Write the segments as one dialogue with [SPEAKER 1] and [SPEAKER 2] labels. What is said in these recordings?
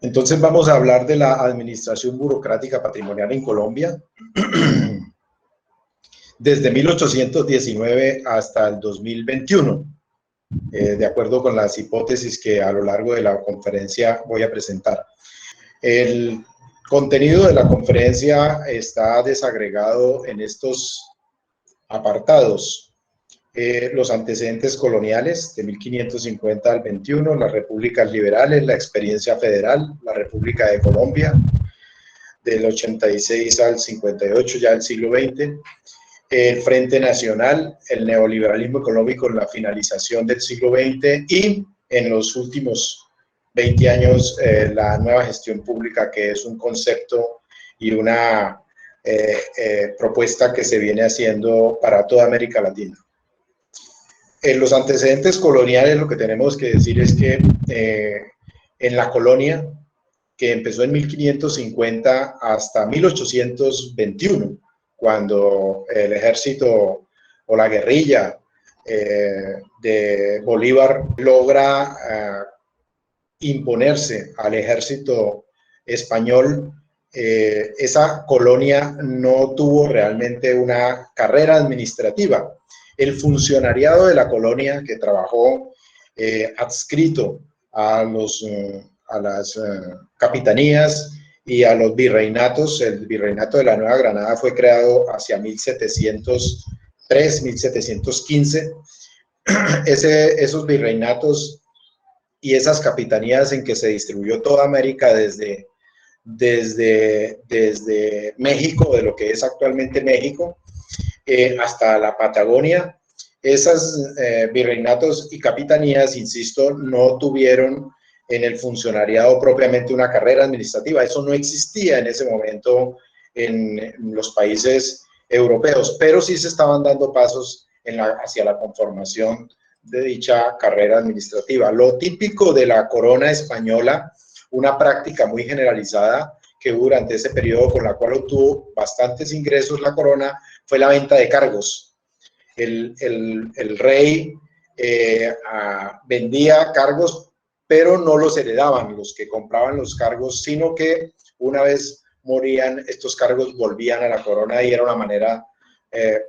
[SPEAKER 1] Entonces vamos a hablar de la administración burocrática patrimonial en Colombia desde 1819 hasta el 2021, de acuerdo con las hipótesis que a lo largo de la conferencia voy a presentar. El contenido de la conferencia está desagregado en estos apartados. Los antecedentes coloniales de 1550 al 21, las repúblicas liberales, la experiencia federal, la República de Colombia, del 86 al 58, ya del siglo XX, el Frente Nacional, el neoliberalismo económico en la finalización del siglo XX y en los últimos 20 años la nueva gestión pública, que es un concepto y una propuesta que se viene haciendo para toda América Latina. En los antecedentes coloniales lo que tenemos que decir es que en la colonia, que empezó en 1550 hasta 1821, cuando el ejército o la guerrilla de Bolívar logra imponerse al ejército español, esa colonia no tuvo realmente una carrera administrativa. El funcionariado de la colonia, que trabajó adscrito a las capitanías y a los virreinatos. El virreinato de la Nueva Granada fue creado hacia 1703, 1715. Esos virreinatos y esas capitanías en que se distribuyó toda América desde México, de lo que es actualmente México, hasta la Patagonia. Esas virreinatos y capitanías, insisto, no tuvieron en el funcionariado propiamente una carrera administrativa. Eso no existía en ese momento en los países europeos, pero sí se estaban dando pasos hacia la conformación de dicha carrera administrativa. Lo típico de la corona española, una práctica muy generalizada que durante ese periodo, con la cual obtuvo bastantes ingresos la corona, fue la venta de cargos. El rey vendía cargos, pero no los heredaban los que compraban los cargos, sino que una vez morían, estos cargos volvían a la corona y era una manera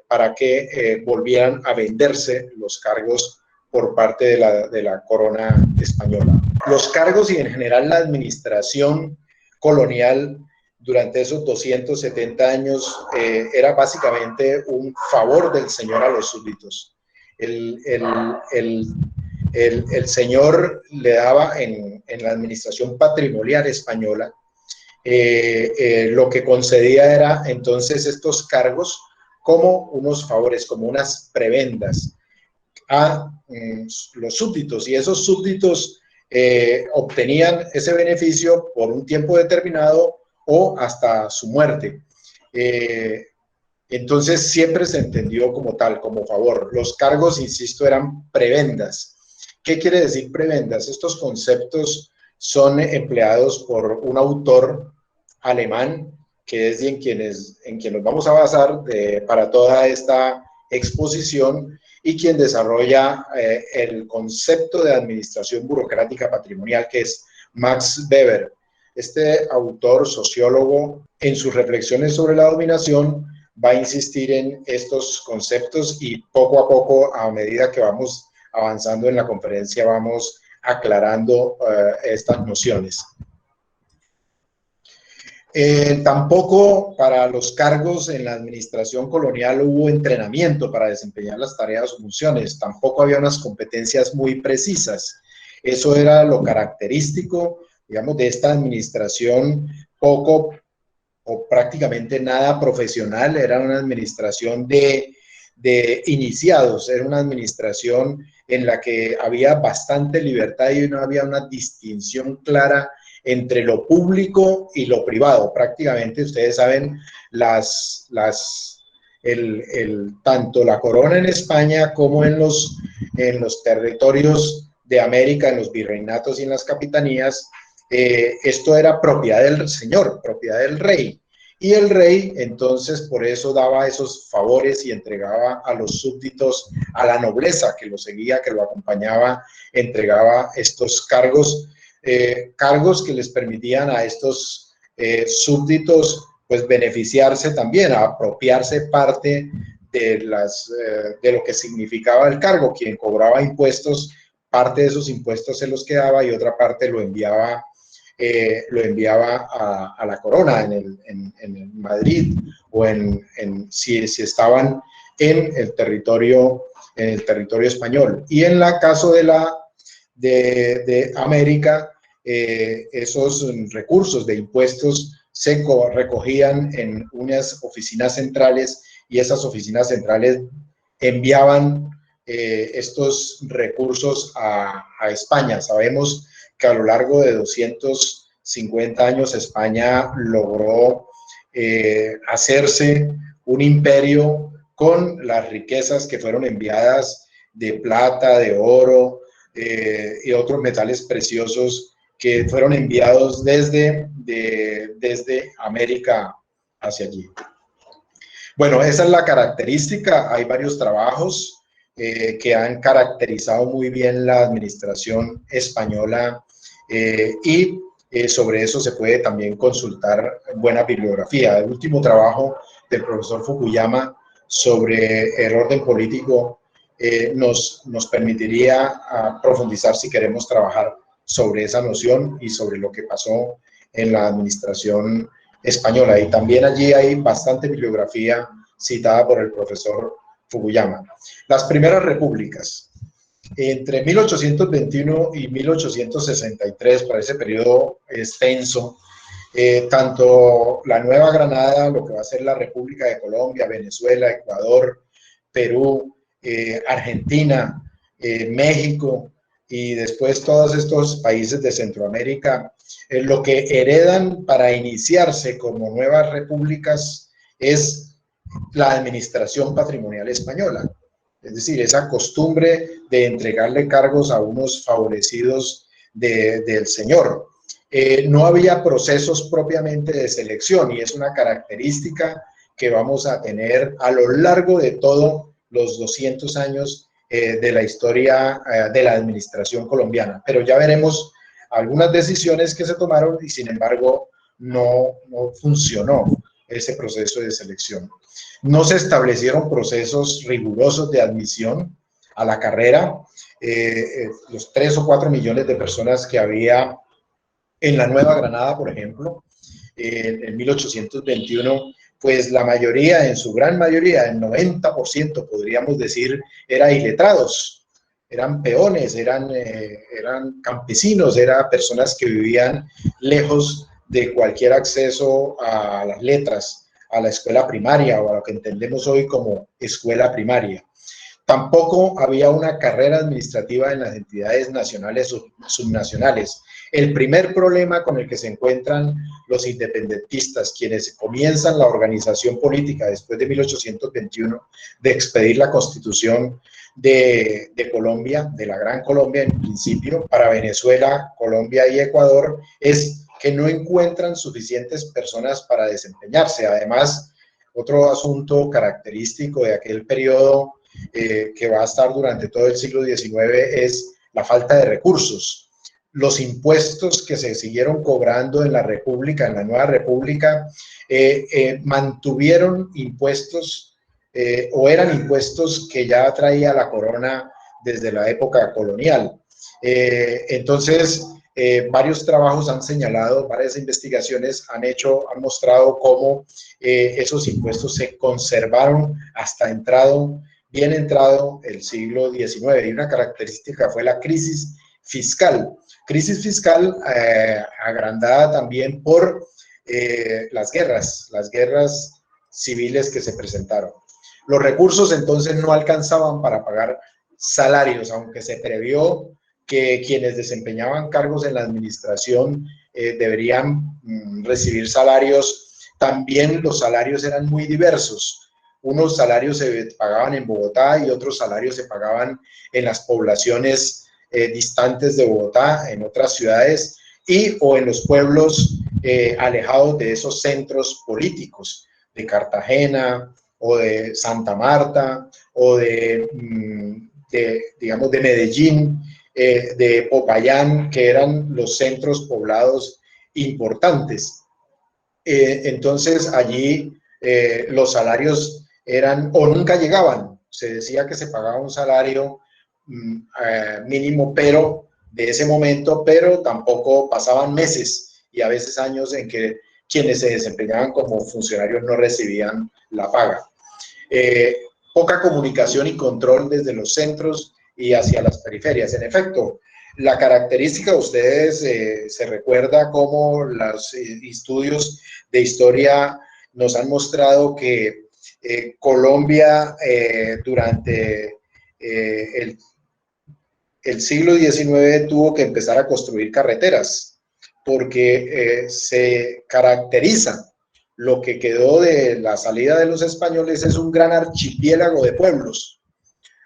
[SPEAKER 1] para que volvieran a venderse los cargos por parte de la corona española. Los cargos y en general la administración colonial durante esos 270 años era básicamente un favor del señor a los súbditos. El señor le daba en la administración patrimonial española, lo que concedía era entonces estos cargos como unos favores, como unas prebendas a los súbditos, y esos súbditos obtenían ese beneficio por un tiempo determinado o hasta su muerte. Entonces siempre se entendió como tal, como favor. Los cargos, insisto, eran prebendas. ¿Qué quiere decir prebendas? Estos conceptos son empleados por un autor alemán, que es en quien nos vamos a basar para toda esta exposición, y quien desarrolla el concepto de administración burocrática patrimonial, que es Max Weber. Este autor, sociólogo, en sus reflexiones sobre la dominación, va a insistir en estos conceptos y poco a poco, a medida que vamos avanzando en la conferencia, vamos aclarando estas nociones. Tampoco para los cargos en la administración colonial hubo entrenamiento para desempeñar las tareas o funciones, tampoco había unas competencias muy precisas. Eso era lo característico, digamos, de esta administración poco o prácticamente nada profesional. Era una administración de iniciados, era una administración en la que había bastante libertad y no había una distinción clara entre lo público y lo privado. Prácticamente, ustedes saben, tanto la corona en España como en los territorios de América, en los virreinatos y en las capitanías, esto era propiedad del señor, propiedad del rey. Y el rey, entonces, por eso daba esos favores y entregaba a los súbditos, a la nobleza que lo seguía, que lo acompañaba, entregaba estos cargos cargos que les permitían a estos súbditos pues beneficiarse también, a apropiarse parte de lo que significaba el cargo. Quien cobraba impuestos, parte de esos impuestos se los quedaba y otra parte lo enviaba a la corona en Madrid, o si estaban en el territorio español. Y en el caso de América, esos recursos de impuestos se recogían en unas oficinas centrales, y esas oficinas centrales enviaban estos recursos a España. Sabemos que a lo largo de 250 años España logró hacerse un imperio con las riquezas que fueron enviadas de plata, de oro y otros metales preciosos que fueron enviados desde América hacia allí. Bueno, esa es la característica. Hay varios trabajos que han caracterizado muy bien la administración española y sobre eso se puede también consultar buena bibliografía. El último trabajo del profesor Fukuyama sobre el orden político nos permitiría profundizar si queremos trabajar sobre esa noción y sobre lo que pasó en la administración española. Y también allí hay bastante bibliografía citada por el profesor Fukuyama. Las primeras repúblicas. Entre 1821 y 1863, para ese periodo extenso, tanto la Nueva Granada, lo que va a ser la República de Colombia, Venezuela, Ecuador, Perú, Argentina, México, y después todos estos países de Centroamérica, lo que heredan para iniciarse como nuevas repúblicas es la administración patrimonial española. Es decir, esa costumbre de entregarle cargos a unos favorecidos del señor. No había procesos propiamente de selección, y es una característica que vamos a tener a lo largo de todos los 200 años de la historia de la administración colombiana. Pero ya veremos algunas decisiones que se tomaron y sin embargo no funcionó ese proceso de selección. No se establecieron procesos rigurosos de admisión a la carrera. Los 3 o 4 millones de personas que había en la Nueva Granada, por ejemplo, en 1821, pues la mayoría, en su gran mayoría, el 90% podríamos decir, eran iletrados, eran peones, eran campesinos, eran personas que vivían lejos de cualquier acceso a las letras, a la escuela primaria o a lo que entendemos hoy como escuela primaria. Tampoco había una carrera administrativa en las entidades nacionales o subnacionales. El primer problema con el que se encuentran los independentistas, quienes comienzan la organización política después de 1821, de expedir la Constitución de Colombia, de la Gran Colombia en principio, para Venezuela, Colombia y Ecuador, es que no encuentran suficientes personas para desempeñarse. Además, otro asunto característico de aquel periodo que va a estar durante todo el siglo XIX es la falta de recursos. Los impuestos que se siguieron cobrando en la República, en la Nueva República, mantuvieron impuestos o eran impuestos que ya traía la corona desde la época colonial. Entonces, varios trabajos han señalado, varias investigaciones han mostrado cómo esos impuestos se conservaron hasta bien entrado el siglo XIX, y una característica fue la crisis fiscal agrandada también por las guerras civiles que se presentaron. Los recursos entonces no alcanzaban para pagar salarios, aunque se previó que quienes desempeñaban cargos en la administración deberían recibir salarios. También los salarios eran muy diversos. Unos salarios se pagaban en Bogotá y otros salarios se pagaban en las poblaciones distantes de Bogotá, en otras ciudades o en los pueblos alejados de esos centros políticos, de Cartagena o de Santa Marta o digamos, de Medellín, de Popayán, que eran los centros poblados importantes. Entonces allí los salarios eran o nunca llegaban. Se decía que se pagaba un salario mínimo, pero de ese momento, pero tampoco pasaban meses y a veces años en que quienes se desempeñaban como funcionarios no recibían la paga. Poca comunicación y control desde los centros y hacia las periferias. En efecto, la característica, ustedes se recuerda cómo los estudios de historia nos han mostrado que Colombia durante el siglo XIX tuvo que empezar a construir carreteras porque se caracteriza lo que quedó de la salida de los españoles es un gran archipiélago de pueblos.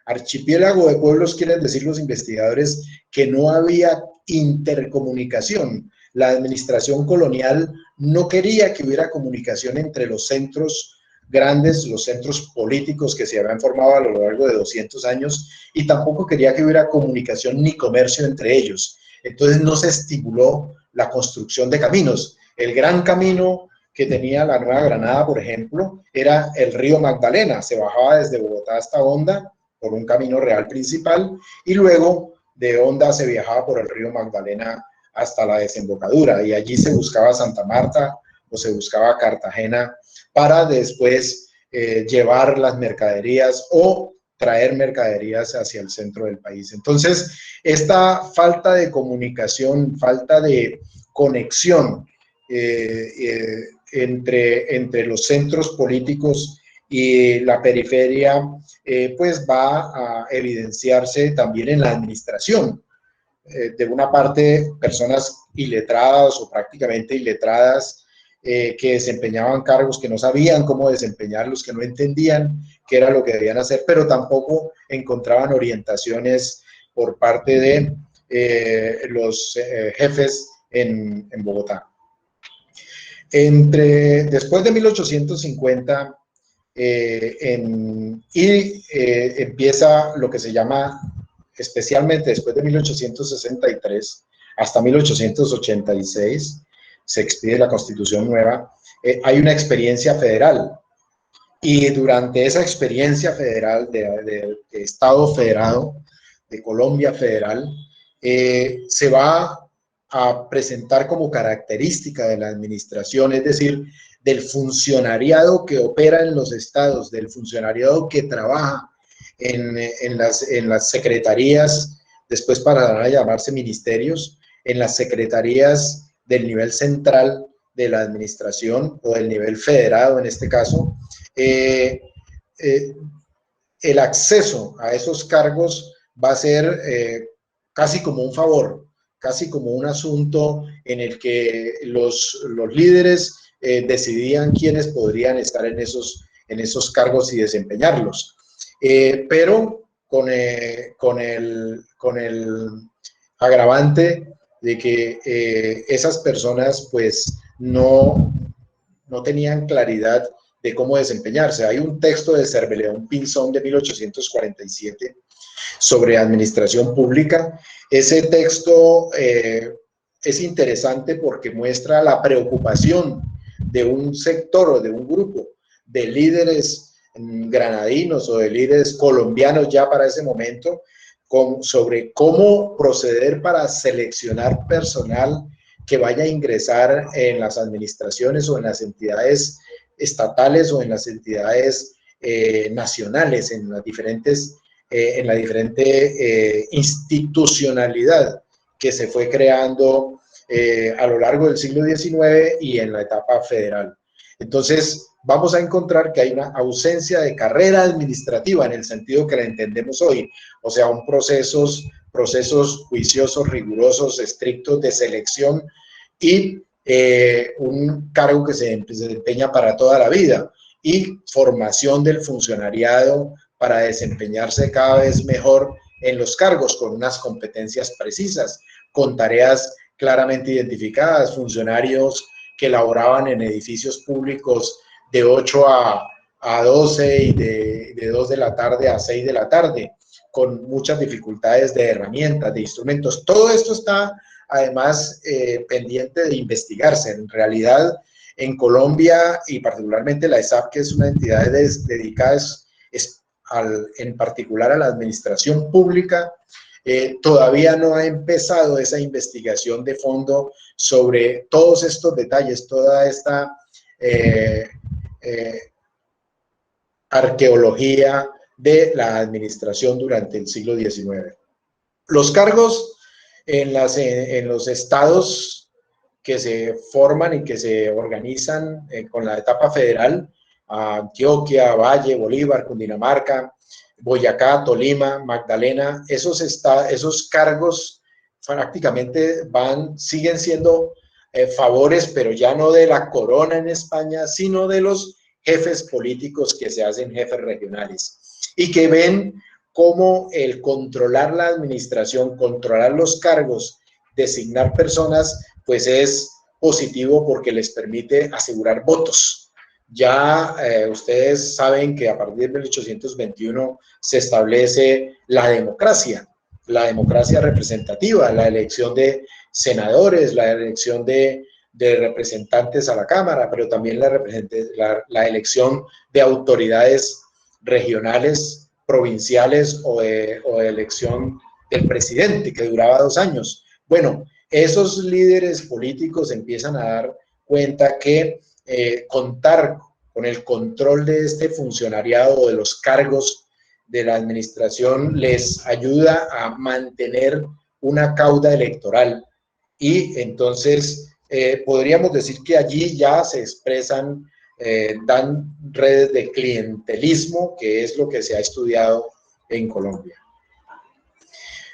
[SPEAKER 1] Archipiélago de pueblos quieren decir los investigadores que no había intercomunicación. La administración colonial no quería que hubiera comunicación entre los centros grandes, los centros políticos que se habían formado a lo largo de 200 años, y tampoco quería que hubiera comunicación ni comercio entre ellos. Entonces no se estimuló la construcción de caminos. El gran camino que tenía la Nueva Granada, por ejemplo, era el río Magdalena. Se bajaba desde Bogotá hasta Honda por un camino real principal y luego de Honda se viajaba por el río Magdalena hasta la desembocadura y allí se buscaba Santa Marta o se buscaba Cartagena para después llevar las mercaderías o traer mercaderías hacia el centro del país. Entonces, esta falta de comunicación, falta de conexión entre los centros políticos y la periferia, pues va a evidenciarse también en la administración. De una parte, personas iletradas o prácticamente iletradas que desempeñaban cargos que no sabían cómo desempeñarlos, que no entendían qué era lo que debían hacer, pero tampoco encontraban orientaciones por parte de los jefes en Bogotá. Después de 1850 empieza lo que se llama, especialmente después de 1863 hasta 1886, se expide la Constitución nueva, hay una experiencia federal. Y durante esa experiencia federal de Estado federado, de Colombia federal, se va a presentar como característica de la administración, es decir, del funcionariado que opera en los estados, del funcionariado que trabaja en las secretarías, después pasarán a llamarse ministerios, en las secretarías del nivel central de la administración o del nivel federado en este caso. El acceso a esos cargos va a ser casi como un favor, casi como un asunto en el que los líderes decidían quiénes podrían estar en esos cargos y desempeñarlos. Pero con el agravante de que esas personas pues no tenían claridad de cómo desempeñarse. Hay un texto de Cerveleón Pinzón de 1847 sobre administración pública. Ese texto es interesante porque muestra la preocupación de un sector o de un grupo de líderes granadinos o de líderes colombianos ya para ese momento sobre cómo proceder para seleccionar personal que vaya a ingresar en las administraciones o en las entidades estatales o en las entidades nacionales, en la diferente institucionalidad que se fue creando a lo largo del siglo XIX y en la etapa federal. Entonces, vamos a encontrar que hay una ausencia de carrera administrativa en el sentido que la entendemos hoy, o sea, procesos juiciosos, rigurosos, estrictos de selección y un cargo que se desempeña para toda la vida y formación del funcionariado para desempeñarse cada vez mejor en los cargos con unas competencias precisas, con tareas claramente identificadas, funcionarios que laboraban en edificios públicos de 8 a 12 y de 2 de la tarde a 6 de la tarde, con muchas dificultades de herramientas, de instrumentos. Todo esto está además pendiente de investigarse. En realidad, en Colombia y particularmente la ESAP, que es una entidad dedicada en particular a la administración pública, todavía no ha empezado esa investigación de fondo sobre todos estos detalles, toda esta arqueología de la administración durante el siglo XIX. Los cargos en los estados que se forman y que se organizan con la etapa federal, Antioquia, Valle, Bolívar, Cundinamarca, Boyacá, Tolima, Magdalena, esos cargos prácticamente siguen siendo favores, pero ya no de la corona en España, sino de los jefes políticos que se hacen jefes regionales y que ven cómo el controlar la administración, controlar los cargos, designar personas, pues es positivo porque les permite asegurar votos. Ya ustedes saben que a partir de 1821 se establece la democracia representativa, la elección de senadores, la elección de representantes a la Cámara, pero también la elección de autoridades regionales, provinciales o de elección del presidente, que duraba 2 años. Bueno, esos líderes políticos empiezan a dar cuenta que contar con el control de este funcionariado o de los cargos de la administración les ayuda a mantener una cauda electoral. Y entonces podríamos decir que allí ya se expresan, dan redes de clientelismo, que es lo que se ha estudiado en Colombia.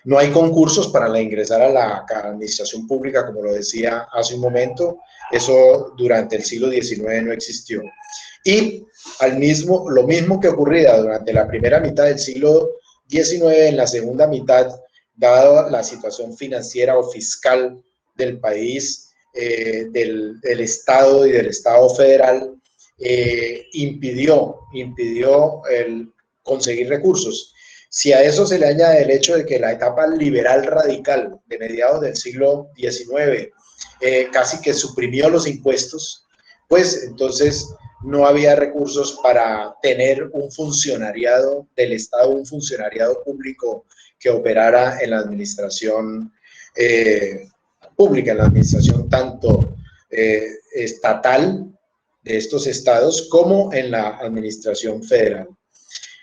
[SPEAKER 1] No hay concursos para ingresar a la administración pública, como lo decía hace un momento. Eso durante el siglo XIX no existió. Y lo mismo que ocurría durante la primera mitad del siglo XIX, en la segunda mitad, dada la situación financiera o fiscal del país, del Estado y del Estado federal, impidió el conseguir recursos. Si a eso se le añade el hecho de que la etapa liberal radical de mediados del siglo XIX casi que suprimió los impuestos, pues entonces no había recursos para tener un funcionariado del Estado, un funcionariado público que operara en la administración pública, en la administración tanto estatal de estos estados como en la administración federal.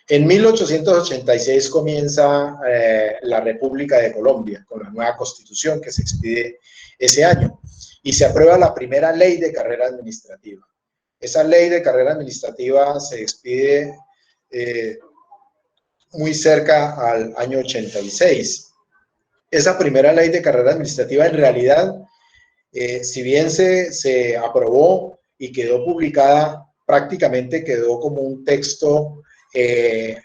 [SPEAKER 1] En 1886 comienza la República de Colombia con la nueva constitución que se expide ese año y se aprueba la primera ley de carrera administrativa. Esa ley de carrera administrativa se expide muy cerca al año 86. Esa primera ley de carrera administrativa en realidad, si bien se aprobó y quedó publicada, prácticamente quedó como un texto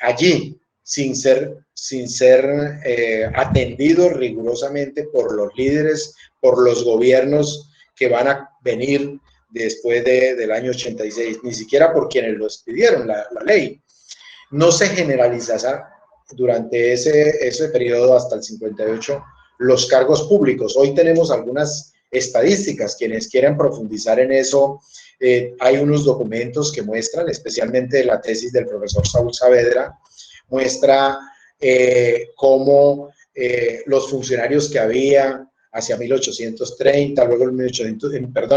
[SPEAKER 1] allí, sin ser atendido rigurosamente por los líderes, por los gobiernos que van a venir después del año 86, ni siquiera por quienes lo expidieron, la ley. No se generalizará durante ese periodo hasta el 58 los cargos públicos. Hoy tenemos algunas estadísticas, quienes quieran profundizar en eso, hay unos documentos que muestran, especialmente la tesis del profesor Saúl Saavedra, muestra cómo los funcionarios que había hacia 1830, luego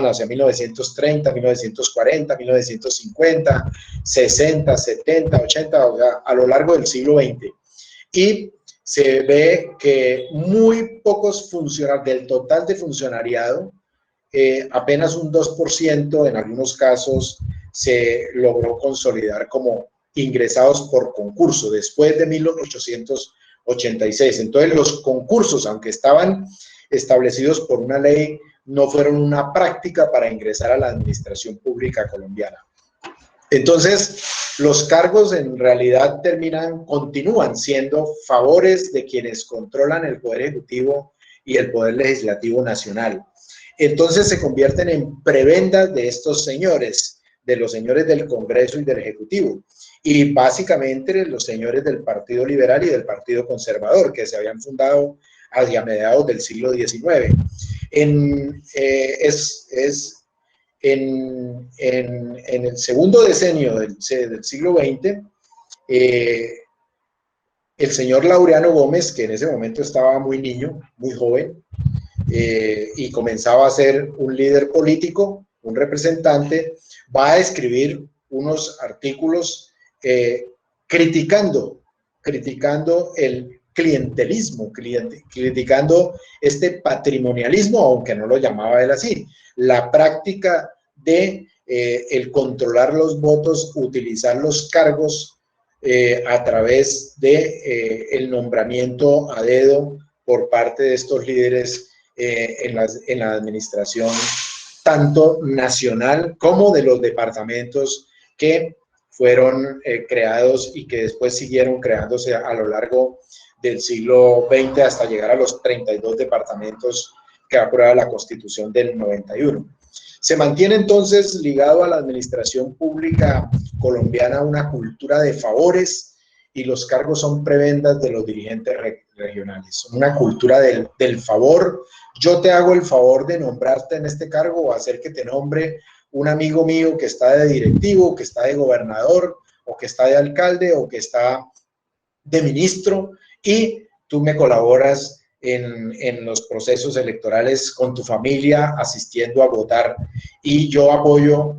[SPEAKER 1] hacia 1930, 1940, 1950, 60, 70, 80, o sea, a lo largo del siglo XX. Y se ve que muy pocos funcionarios, del total de funcionariado, apenas un 2% en algunos casos se logró consolidar como ingresados por concurso después de 1886. Entonces los concursos, aunque estaban establecidos por una ley, no fueron una práctica para ingresar a la administración pública colombiana. Entonces, los cargos en realidad continúan siendo favores de quienes controlan el Poder Ejecutivo y el Poder Legislativo Nacional. Entonces se convierten en prebendas de estos señores, de los señores del Congreso y del Ejecutivo, y básicamente los señores del Partido Liberal y del Partido Conservador, que se habían fundado hacia mediados del siglo XIX. En el segundo decenio del siglo XX, el señor Laureano Gómez, que en ese momento estaba muy niño, muy joven, y comenzaba a ser un líder político, un representante, va a escribir unos artículos criticando el clientelismo, criticando este patrimonialismo, aunque no lo llamaba él así, la práctica de el controlar los votos, utilizar los cargos a través de el nombramiento a dedo por parte de estos líderes en la administración tanto nacional como de los departamentos que fueron creados y que después siguieron creándose a lo largo del siglo XX hasta llegar a los 32 departamentos que aprueba la Constitución del 91. Se mantiene entonces ligado a la administración pública colombiana una cultura de favores y los cargos son prebendas de los dirigentes regionales. Una cultura del favor. Yo te hago el favor de nombrarte en este cargo o hacer que te nombre un amigo mío que está de directivo, que está de gobernador, o que está de alcalde, o que está de ministro, y tú me colaboras en los procesos electorales con tu familia, asistiendo a votar, y yo apoyo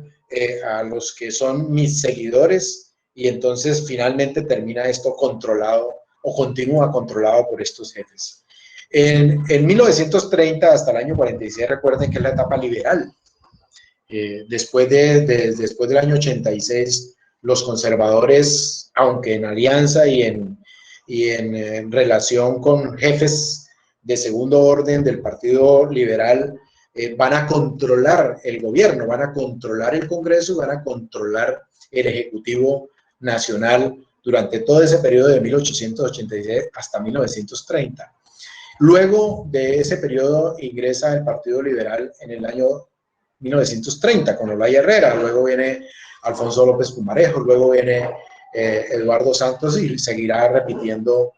[SPEAKER 1] a los que son mis seguidores, y entonces finalmente termina esto controlado o continúa controlado por estos jefes. En 1930 hasta el año 46, recuerden que es la etapa liberal. Después del año 86, los conservadores, aunque en alianza y en relación con jefes de segundo orden del Partido Liberal, van a controlar el gobierno, van a controlar el Congreso, van a controlar el Ejecutivo Nacional durante todo ese periodo de 1886 hasta 1930. Luego de ese periodo ingresa el Partido Liberal en el año 1930 con Olaya Herrera, luego viene Alfonso López Pumarejo, luego viene Eduardo Santos y seguirá repitiendo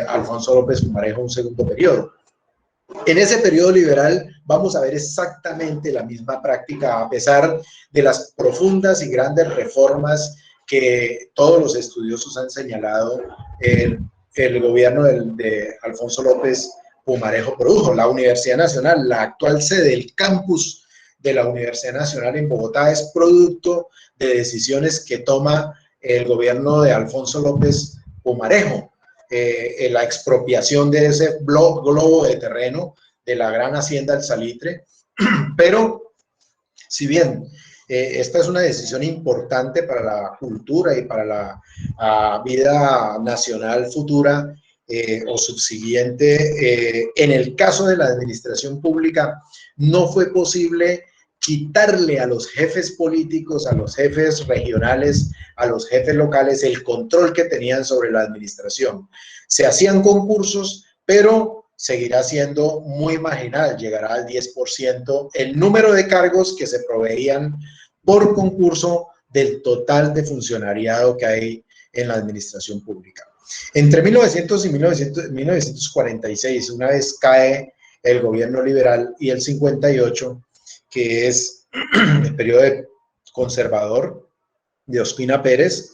[SPEAKER 1] Alfonso López Pumarejo un segundo periodo. En ese periodo liberal vamos a ver exactamente la misma práctica, a pesar de las profundas y grandes reformas que todos los estudiosos han señalado el gobierno de Alfonso López Pumarejo produjo. La Universidad Nacional, la actual sede, el campus de la Universidad Nacional en Bogotá, es producto de decisiones que toma el gobierno de Alfonso López Pumarejo. La expropiación de ese globo de terreno de la gran hacienda del Salitre, pero si bien esta es una decisión importante para la cultura y para la vida nacional futura o subsiguiente, en el caso de la administración pública no fue posible quitarle a los jefes políticos, a los jefes regionales, a los jefes locales el control que tenían sobre la administración. Se hacían concursos, pero seguirá siendo muy marginal, llegará al 10% el número de cargos que se proveían por concurso del total de funcionariado que hay en la administración pública. Entre 1900 y 1946, una vez cae el gobierno liberal, y el 58, que es el periodo conservador de Ospina Pérez,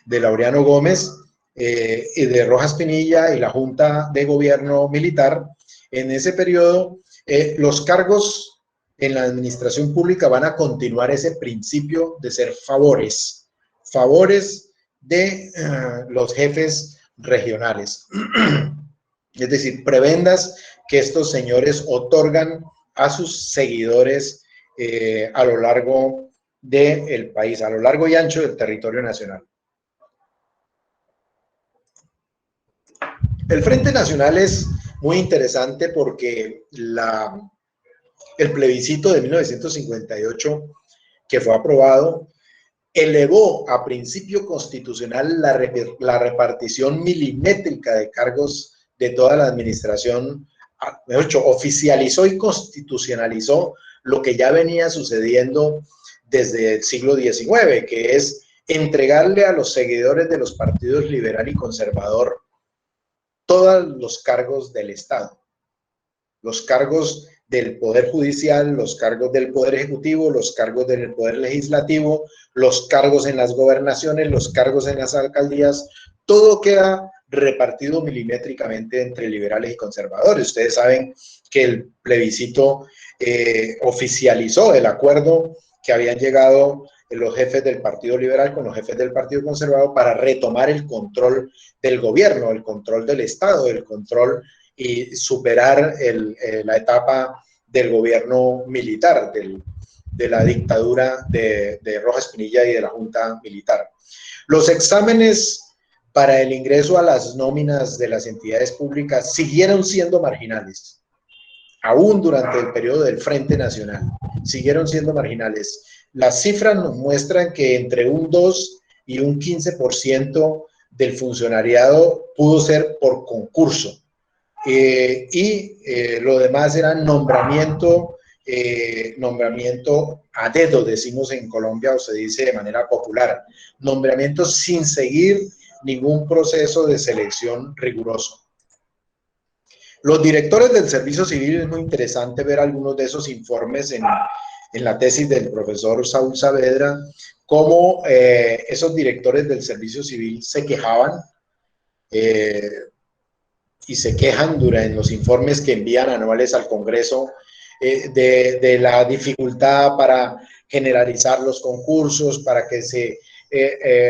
[SPEAKER 1] de Laureano Gómez y de Rojas Pinilla y la Junta de Gobierno Militar. En ese periodo, los cargos en la administración pública van a continuar ese principio de ser favores de los jefes regionales. Es decir, prebendas que estos señores otorgan a sus seguidores a lo largo del país, a lo largo y ancho del territorio nacional. El Frente Nacional es muy interesante porque el plebiscito de 1958 que fue aprobado elevó a principio constitucional la repartición milimétrica de cargos de toda la administración. Mejor dicho, oficializó y constitucionalizó lo que ya venía sucediendo desde el siglo XIX, que es entregarle a los seguidores de los partidos liberal y conservador todos los cargos del Estado, los cargos del Poder Judicial, los cargos del Poder Ejecutivo, los cargos del Poder Legislativo, los cargos en las gobernaciones, los cargos en las alcaldías, todo queda repartido milimétricamente entre liberales y conservadores. Ustedes saben que el plebiscito oficializó el acuerdo que habían llegado los jefes del Partido Liberal con los jefes del Partido Conservador para retomar el control del gobierno, el control del Estado, el control y superar la etapa del gobierno militar, de la dictadura de Rojas Pinilla y de la Junta Militar. Los exámenes para el ingreso a las nóminas de las entidades públicas siguieron siendo marginales, aún durante el periodo del Frente Nacional, siguieron siendo marginales. Las cifras nos muestran que entre un 2 y un 15% del funcionariado pudo ser por concurso. Lo demás era nombramiento a dedo, decimos en Colombia, o se dice de manera popular, nombramiento sin seguir ningún proceso de selección riguroso. Los directores del servicio civil, es muy interesante ver algunos de esos informes en la tesis del profesor Saúl Saavedra, cómo esos directores del servicio civil se quejaban y se quejan en los informes que envían anuales al Congreso de la dificultad para generalizar los concursos, para que se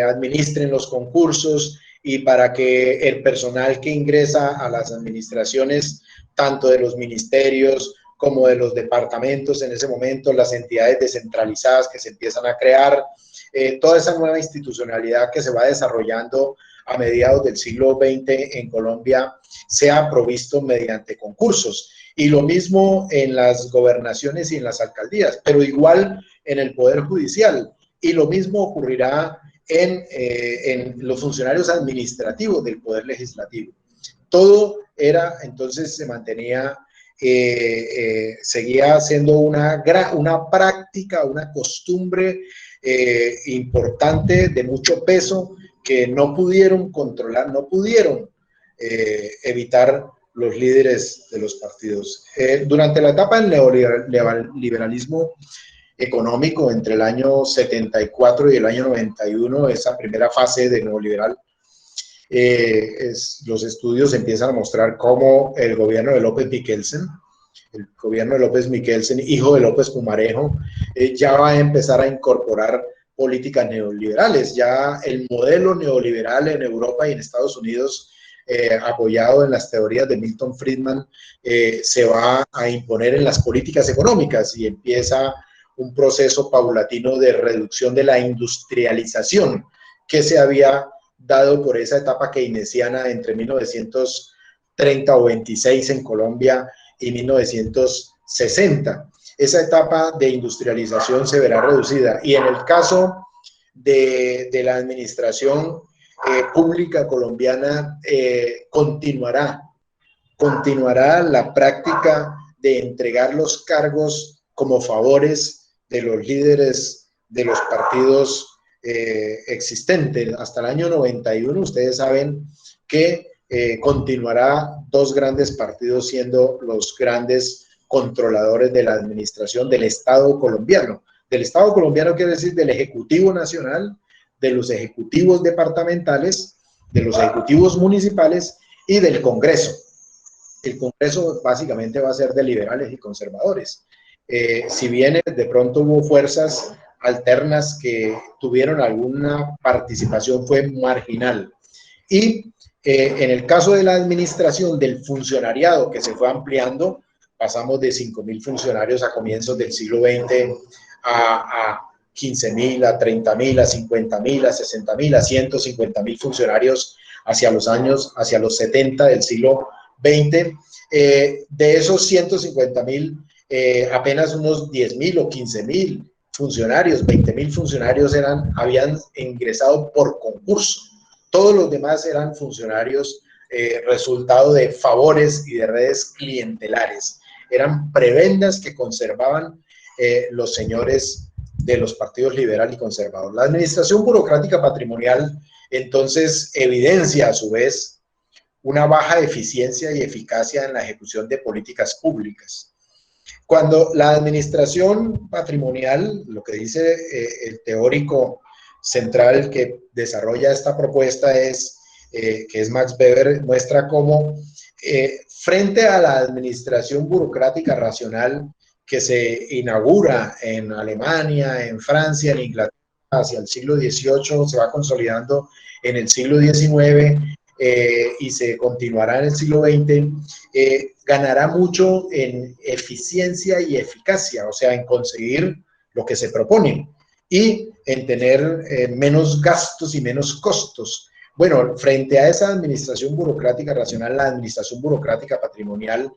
[SPEAKER 1] administren los concursos y para que el personal que ingresa a las administraciones, tanto de los ministerios como de los departamentos en ese momento, las entidades descentralizadas que se empiezan a crear, toda esa nueva institucionalidad que se va desarrollando a mediados del siglo XX en Colombia sea provisto mediante concursos. Y lo mismo en las gobernaciones y en las alcaldías, pero igual en el Poder Judicial. Y lo mismo ocurrirá en los funcionarios administrativos del Poder Legislativo. Todo era, entonces se mantenía, seguía siendo una práctica, una costumbre importante de mucho peso que no pudieron controlar, no pudieron evitar los líderes de los partidos. Durante la etapa del neoliberalismo económico, entre el año 74 y el año 91, esa primera fase de neoliberal, los estudios empiezan a mostrar cómo el gobierno de López Michelsen, hijo de López Pumarejo, ya va a empezar a incorporar políticas neoliberales. Ya el modelo neoliberal en Europa y en Estados Unidos, apoyado en las teorías de Milton Friedman, se va a imponer en las políticas económicas y empieza un proceso paulatino de reducción de la industrialización que se había dado por esa etapa keynesiana entre 1930 o 26 en Colombia y 1960. Esa etapa de industrialización se verá reducida y en el caso de la administración pública colombiana continuará la práctica de entregar los cargos como favores de los líderes de los partidos existentes. Hasta el año 91, ustedes saben que continuará dos grandes partidos siendo los grandes controladores de la administración del Estado colombiano. Del Estado colombiano quiere decir del Ejecutivo Nacional, de los ejecutivos departamentales, de los ejecutivos municipales y del Congreso. El Congreso básicamente va a ser de liberales y conservadores. Si bien de pronto hubo fuerzas alternas que tuvieron alguna participación, fue marginal. Y en el caso de la administración del funcionariado, que se fue ampliando, pasamos de 5.000 funcionarios a comienzos del siglo XX a 15.000, a 30.000, a 50.000, a 60.000, a 150.000 funcionarios hacia los 70 del siglo XX. De esos 150.000, apenas unos 10.000 o 15.000 funcionarios, 20.000 funcionarios habían ingresado por concurso. Todos los demás eran funcionarios resultado de favores y de redes clientelares. Eran prebendas que conservaban los señores de los partidos liberal y conservador. La administración burocrática patrimonial, entonces, evidencia a su vez una baja eficiencia y eficacia en la ejecución de políticas públicas. Cuando la administración patrimonial, lo que dice el teórico central que desarrolla esta propuesta es, que es Max Weber, muestra cómo frente a la administración burocrática racional que se inaugura en Alemania, en Francia, en Inglaterra, hacia el siglo XVIII, se va consolidando en el siglo XIX, y se continuará en el siglo XX, ganará mucho en eficiencia y eficacia, o sea, en conseguir lo que se propone y en tener menos gastos y menos costos. Bueno, frente a esa administración burocrática racional, la administración burocrática patrimonial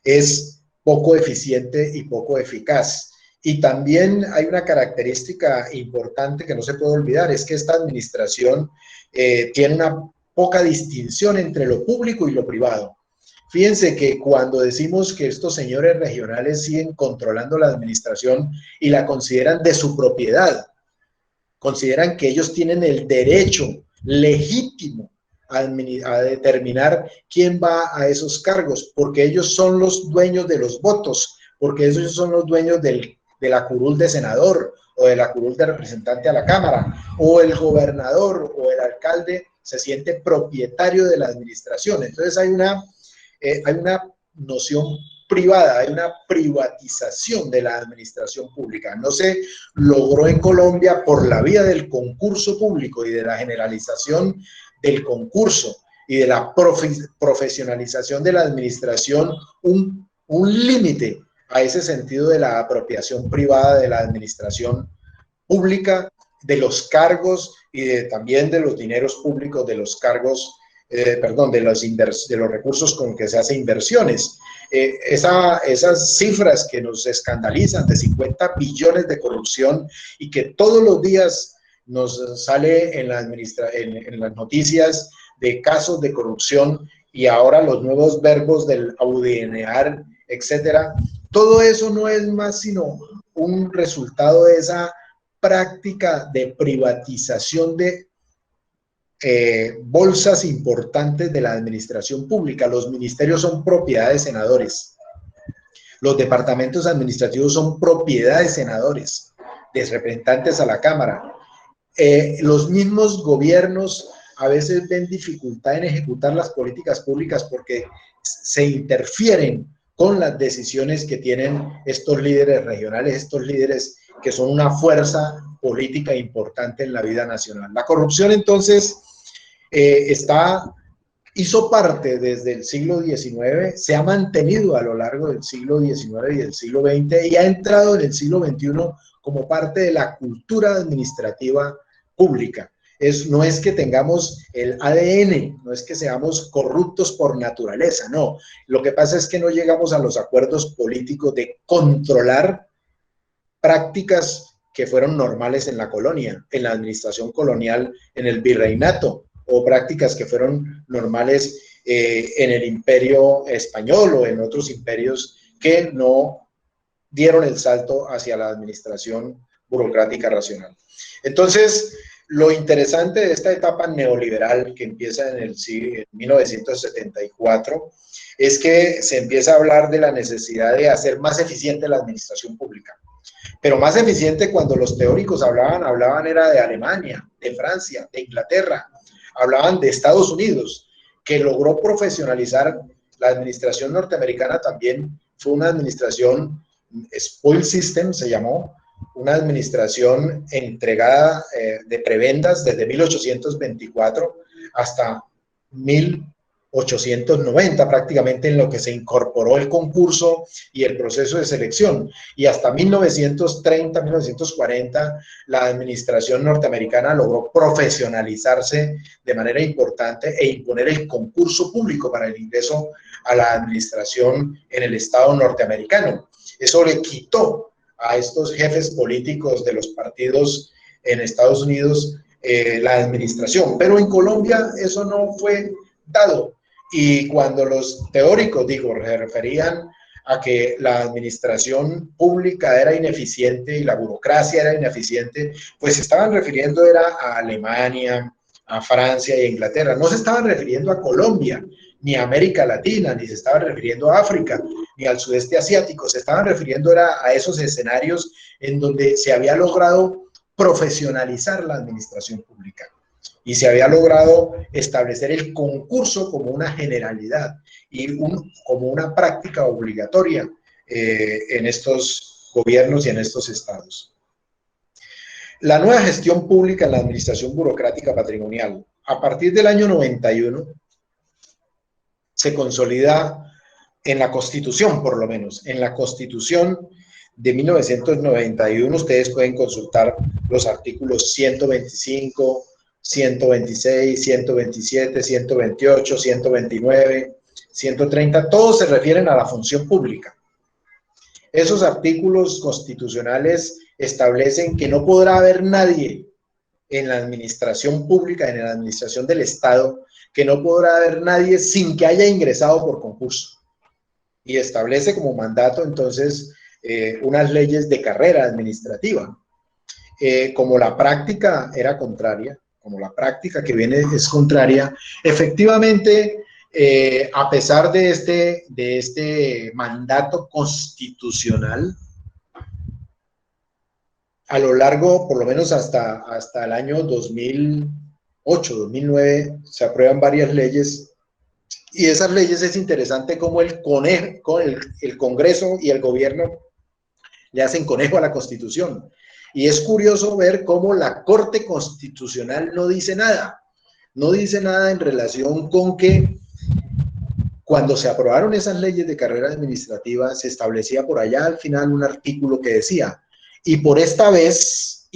[SPEAKER 1] es poco eficiente y poco eficaz. Y también hay una característica importante que no se puede olvidar, es que esta administración tiene una poca distinción entre lo público y lo privado. Fíjense que cuando decimos que estos señores regionales siguen controlando la administración y la consideran de su propiedad, consideran que ellos tienen el derecho legítimo a determinar quién va a esos cargos, porque ellos son los dueños de los votos, porque ellos son los dueños de la curul de senador o de la curul de representante a la Cámara, o el gobernador o el alcalde se siente propietario de la administración. Entonces hay una noción privada, hay una privatización de la administración pública. No se logró en Colombia por la vía del concurso público y de la generalización del concurso y de la profesionalización de la administración un límite a ese sentido de la apropiación privada de la administración pública, de los cargos y también de los dineros públicos, de los cargos, de los recursos con que se hacen inversiones. Esas cifras que nos escandalizan de 50 billones de corrupción y que todos los días nos sale en las noticias de casos de corrupción y ahora los nuevos verbos del audienear, etcétera. Todo eso no es más sino un resultado de esa práctica de privatización de bolsas importantes de la administración pública. Los ministerios son propiedad de senadores. Los departamentos administrativos son propiedad de senadores, de representantes a la Cámara. Los mismos gobiernos a veces ven dificultad en ejecutar las políticas públicas porque se interfieren con las decisiones que tienen estos líderes regionales, estos líderes que son una fuerza política importante en la vida nacional. La corrupción, entonces, hizo parte desde el siglo XIX, se ha mantenido a lo largo del siglo XIX y del siglo XX y ha entrado en el siglo XXI como parte de la cultura administrativa pública. No es que tengamos el ADN, no es que seamos corruptos por naturaleza, no. Lo que pasa es que no llegamos a los acuerdos políticos de controlar prácticas que fueron normales en la colonia, en la administración colonial, en el virreinato, o prácticas que fueron normales en el imperio español o en otros imperios que no dieron el salto hacia la administración burocrática racional. Entonces, lo interesante de esta etapa neoliberal que empieza en 1974 es que se empieza a hablar de la necesidad de hacer más eficiente la administración pública. Pero más eficiente cuando los teóricos hablaban era de Alemania, de Francia, de Inglaterra, hablaban de Estados Unidos, que logró profesionalizar la administración norteamericana. También fue una administración, spoil system se llamó, una administración entregada de prebendas desde 1824 hasta 1890, prácticamente, en lo que se incorporó el concurso y el proceso de selección. Y hasta 1930, 1940, la administración norteamericana logró profesionalizarse de manera importante e imponer el concurso público para el ingreso a la administración en el estado norteamericano. Eso le quitó a estos jefes políticos de los partidos en Estados Unidos la administración. Pero en Colombia eso no fue dado. Y cuando los teóricos, se referían a que la administración pública era ineficiente y la burocracia era ineficiente, pues se estaban refiriendo era a Alemania, a Francia y a Inglaterra. No se estaban refiriendo a Colombia, ni a América Latina, ni se estaban refiriendo a África, ni al sudeste asiático. Se estaban refiriendo era a esos escenarios en donde se había logrado profesionalizar la administración pública y se había logrado establecer el concurso como una generalidad y como una práctica obligatoria en estos gobiernos y en estos estados. La nueva gestión pública en la administración burocrática patrimonial, a partir del año 91, se consolida en la Constitución, por lo menos, en la Constitución de 1991. Ustedes pueden consultar los artículos 125, 126, 127, 128, 129, 130, todos se refieren a la función pública. Esos artículos constitucionales establecen que no podrá haber nadie en la administración pública, en la administración del Estado, que no podrá haber nadie sin que haya ingresado por concurso. Y establece como mandato, entonces, unas leyes de carrera administrativa. Como la práctica era contraria, como la práctica que viene es contraria, efectivamente, a pesar de este mandato constitucional, a lo largo, por lo menos hasta el año 2008, 2009, se aprueban varias leyes, y esas leyes es interesante cómo el Congreso y el gobierno le hacen conejo a la Constitución. Y es curioso ver cómo la Corte Constitucional no dice nada en relación con que cuando se aprobaron esas leyes de carrera administrativa se establecía por allá al final un artículo que decía: y por esta vez,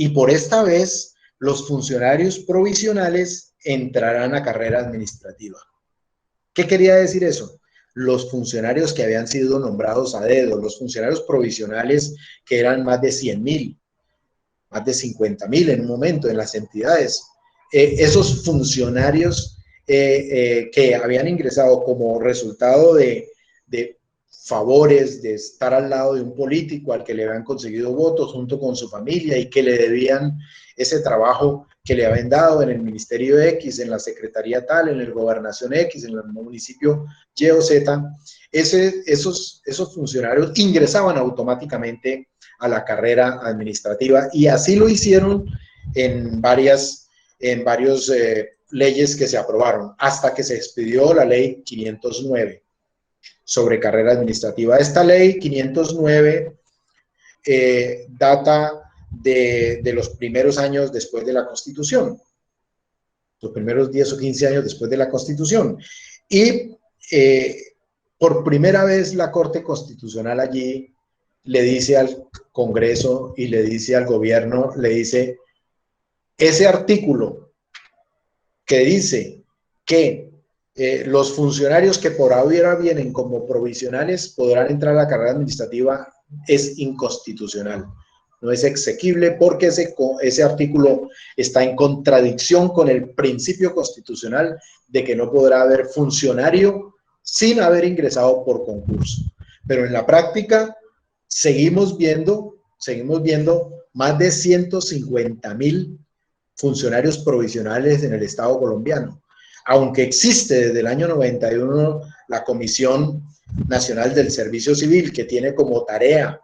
[SPEAKER 1] los funcionarios provisionales entrarán a carrera administrativa. ¿Qué quería decir eso? Los funcionarios que habían sido nombrados a dedo, los funcionarios provisionales que eran más de 100.000, más de 50.000 en un momento en las entidades. Esos funcionarios que habían ingresado como resultado de favores, de estar al lado de un político al que le habían conseguido votos junto con su familia y que le debían ese trabajo que le habían dado en el Ministerio X, en la Secretaría tal, en el Gobernación X, en el municipio Y o Z, esos funcionarios ingresaban automáticamente a la carrera administrativa, y así lo hicieron en varias leyes que se aprobaron, hasta que se expidió la ley 509 sobre carrera administrativa. Esta ley 509 data de los primeros años después de la Constitución, los primeros 10 o 15 años después de la Constitución, y por primera vez la Corte Constitucional allí le dice al Congreso y le dice al gobierno, le dice: ese artículo que dice que los funcionarios que por ahora vienen como provisionales podrán entrar a la carrera administrativa es inconstitucional, no es exequible, porque ese artículo está en contradicción con el principio constitucional de que no podrá haber funcionario sin haber ingresado por concurso. Pero en la práctica seguimos viendo más de 150.000 funcionarios provisionales en el Estado colombiano, aunque existe desde el año 91 la Comisión Nacional del Servicio Civil, que tiene como tarea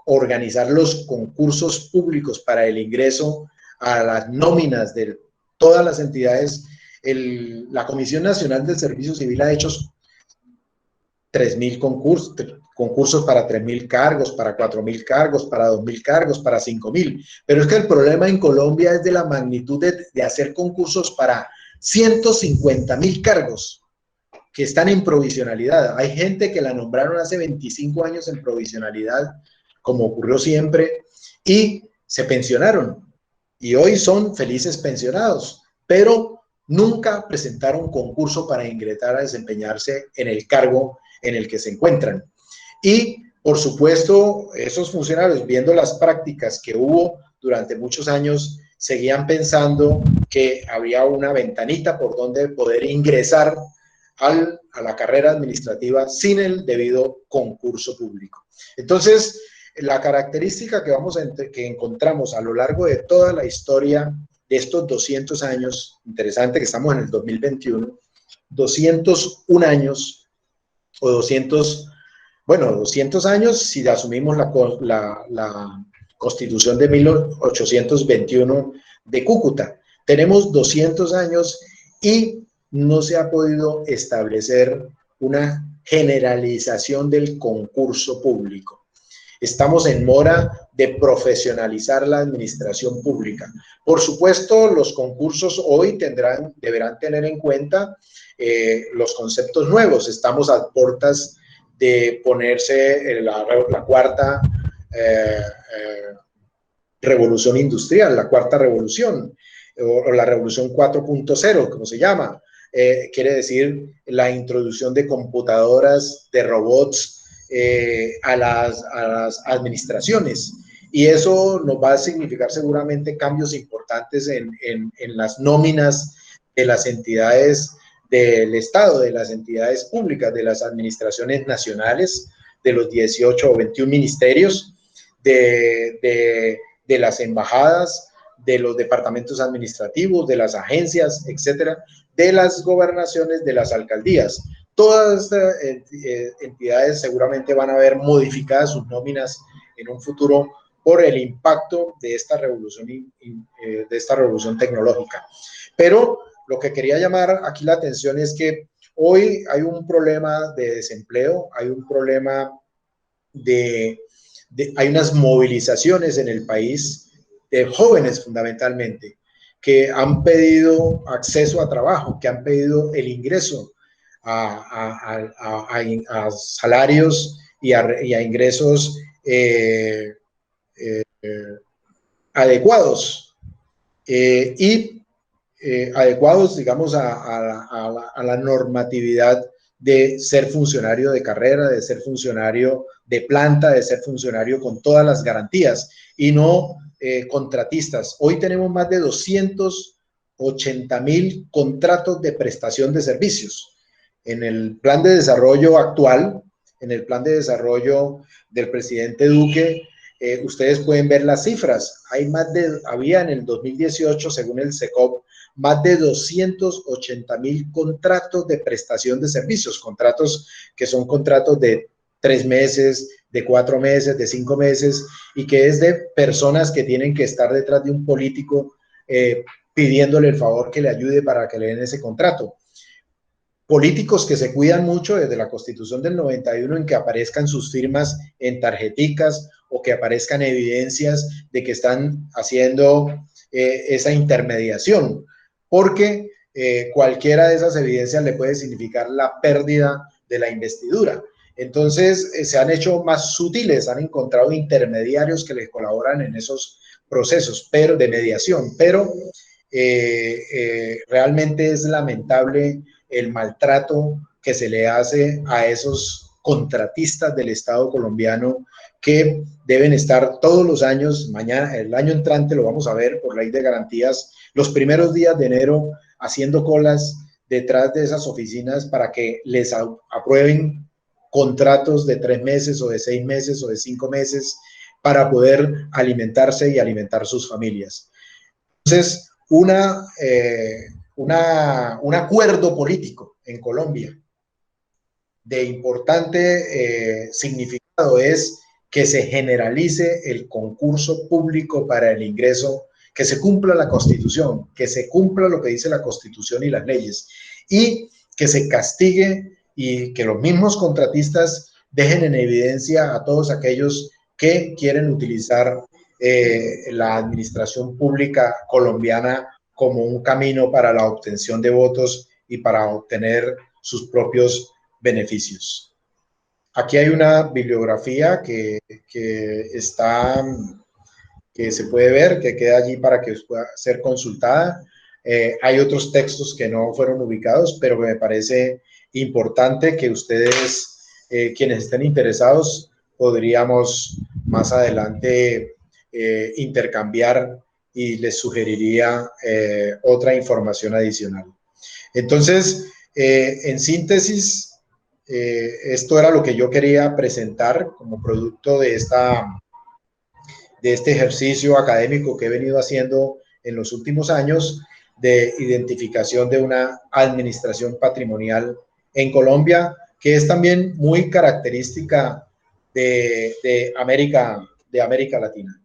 [SPEAKER 1] organizar los concursos públicos para el ingreso a las nóminas de todas las entidades. La Comisión Nacional del Servicio Civil ha hecho 3.000 concursos para 3.000 cargos, para 4.000 cargos, para 2.000 cargos, para 5.000. Pero es que el problema en Colombia es de la magnitud de hacer concursos para 150.000 cargos que están en provisionalidad. Hay gente que la nombraron hace 25 años en provisionalidad, como ocurrió siempre, y se pensionaron. Y hoy son felices pensionados, pero nunca presentaron concurso para ingresar a desempeñarse en el cargo en el que se encuentran. Y, por supuesto, esos funcionarios, viendo las prácticas que hubo durante muchos años, seguían pensando que había una ventanita por donde poder ingresar a la carrera administrativa sin el debido concurso público. Entonces, la característica que encontramos a lo largo de toda la historia de estos 200 años, interesante que estamos en el 2021, 201 años o 200 años si asumimos la Constitución de 1821 de Cúcuta. Tenemos 200 años y no se ha podido establecer una generalización del concurso público. Estamos en mora de profesionalizar la administración pública. Por supuesto, los concursos hoy deberán tener en cuenta los conceptos nuevos. Estamos a puertas de ponerse la cuarta revolución industrial, la cuarta revolución, o la revolución 4.0, como se llama. Quiere decir la introducción de computadoras, de robots, a las administraciones, y eso nos va a significar seguramente cambios importantes en las nóminas de las entidades del Estado, de las entidades públicas, de las administraciones nacionales, de los 18 o 21 ministerios, de las embajadas, de los departamentos administrativos, de las agencias, etcétera, de las gobernaciones, de las alcaldías. Todas estas entidades seguramente van a ver modificadas sus nóminas en un futuro por el impacto de esta revolución tecnológica. Pero lo que quería llamar aquí la atención es que hoy hay un problema de desempleo, hay un problema hay unas movilizaciones en el país de jóvenes fundamentalmente que han pedido acceso a trabajo, que han pedido el ingreso a salarios y a ingresos adecuados adecuados, digamos, a la normatividad de ser funcionario de carrera, de ser funcionario de planta, de ser funcionario con todas las garantías y no contratistas. Hoy tenemos más de 280,000 contratos de prestación de servicios. En el plan de desarrollo actual, en el plan de desarrollo del presidente Duque, ustedes pueden ver las cifras. Había en el 2018, según el SECOP, más de 280,000 contratos de prestación de servicios, contratos que son contratos de 3 meses, de 4 meses, de 5 meses, y que es de personas que tienen que estar detrás de un político pidiéndole el favor que le ayude para que le den ese contrato. Políticos que se cuidan mucho desde la Constitución del 91 en que aparezcan sus firmas en tarjeticas o que aparezcan evidencias de que están haciendo esa intermediación, porque cualquiera de esas evidencias le puede significar la pérdida de la investidura. Entonces se han hecho más sutiles, han encontrado intermediarios que les colaboran en esos procesos de mediación, pero realmente es lamentable el maltrato que se le hace a esos contratistas del Estado colombiano que deben estar todos los años. Mañana, el año entrante, lo vamos a ver por ley de garantías, los primeros días de enero haciendo colas detrás de esas oficinas para que les aprueben contratos de 3 meses o de 6 meses o de 5 meses para poder alimentarse y alimentar sus familias. Entonces, un acuerdo político en Colombia de importante significado es que se generalice el concurso público para el ingreso, que se cumpla la Constitución, que se cumpla lo que dice la Constitución y las leyes, y que se castigue y que los mismos contratistas dejen en evidencia a todos aquellos que quieren utilizar la administración pública colombiana como un camino para la obtención de votos y para obtener sus propios beneficios. Aquí hay una bibliografía que se puede ver, que queda allí para que pueda ser consultada. Hay otros textos que no fueron ubicados, pero me parece importante que ustedes, quienes estén interesados, podríamos más adelante intercambiar y les sugeriría otra información adicional. Entonces, En síntesis, esto era lo que yo quería presentar como producto de este ejercicio académico que he venido haciendo en los últimos años de identificación de una administración patrimonial en Colombia, que es también muy característica de América Latina.